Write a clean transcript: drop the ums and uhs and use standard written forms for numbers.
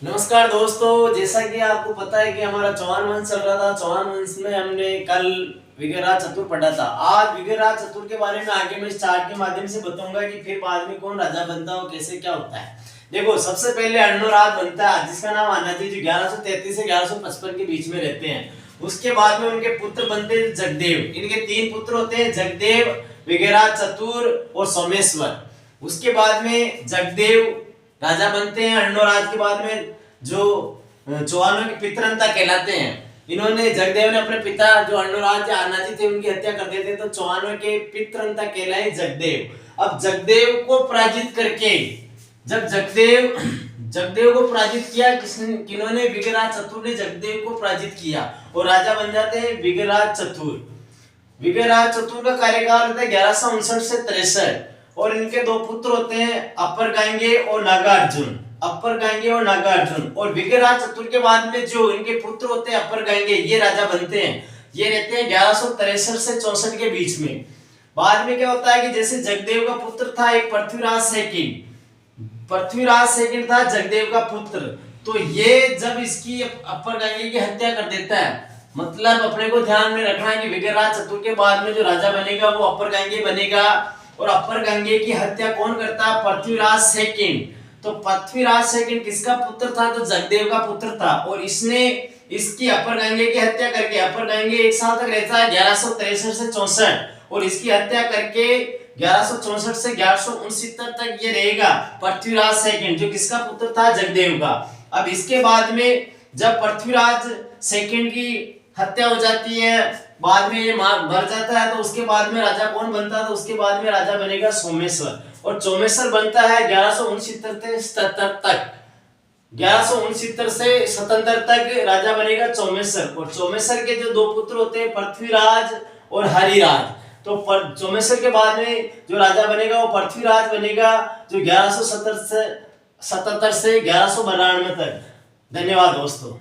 नमस्कार दोस्तों, जैसा कि आपको पता है कि हमारा चौहान वंश चल रहा था। चौहान वंश में हमने कल विग्रहराज चतुर पढ़ा था। आज विग्रहराज चतुर के बारे में आगे मैं इस चार्ट के माध्यम से बताऊंगा कि फिर बाद में कौन राजा बनता है और कैसे क्या होता है। देखो, सबसे पहले अर्णोराज बनता है जिसका नाम आनाजी, जो 1133 से 1155 के बीच में रहते हैं। उसके बाद में उनके पुत्र बनते हैं जगदेव। इनके 3 पुत्र होते हैं, जगदेव, विग्रहराज चतुर और सोमेश्वर। उसके बाद में जगदेव राजा बनते हैं। अर्णोराज के बाद में जो चौहानों के पितरंता कहलाते हैं। इन्होंने, जगदेव ने अपने पिता जो अर्णोराज आनाजी थे उनकी हत्या कर देते, तो चौहानों के पितरंता कहलाए जगदेव। अब जगदेव को पराजित करके, जब जगदेव को पराजित किया किन्होंने, विग्रहराज चतुर ने जगदेव को पराजित किया और राजा बन जाते हैं विग्रहराज चतुर। विग्रहराज चतुर का कार्यकाल होता है 1159 से 63 और इनके 2 पुत्र होते हैं, अपर गांगे और नागार्जुन। अपर गांगे और नागार्जुन। और विग्रहराज चतुर के बाद में जो इनके पुत्र होते हैं अपर गांगे, ये राजा बनते हैं। ये रहते हैं 1163 से 64 के बीच में। बाद में क्या होता है कि जैसे जगदेव का पुत्र था एक पृथ्वीराज सेकंड था जगदेव का पुत्र। तो ये जब इसकी अपर गांगे की हत्या कर देता है, मतलब अपने को ध्यान में रखना है कि विग्रहराज चतुर के बाद में जो राजा बनेगा वो अपर गांगे बनेगा। और अपर गांगे की हत्या कौन करता है? पृथ्वीराज सेकंड। तो पृथ्वीराज सेकंड किसका पुत्र था? तो जगदेव का पुत्र था। और इसने इसकी अपर गांगे की हत्या करके, अपर गांगे 1 साल तक रहता है 1163 से 64 और इसकी हत्या करके 1164 से 1169 तक ये रहेगा पृथ्वीराज सेकंड, जो किसका पुत्र था? जगदेव का। अब इसके बाद में जब पृथ्वीराज सेकंड की हत्या हो जाती है, बाद में ये मर जाता है, तो उसके बाद में राजा कौन बनता है? तो उसके बाद में राजा बनेगा सोमेश्वर। और सोमेश्वर बनता है 1169 से 77 तक। 1169 से 77 तक राजा बनेगा सोमेश्वर। और सोमेश्वर के जो 2 पुत्र होते हैं पृथ्वीराज और हरिराज। तो सोमेश्वर के बाद में जो राजा बनेगा वो पृथ्वीराज बनेगा, जो 1177 से 1192 तक। धन्यवाद दोस्तों।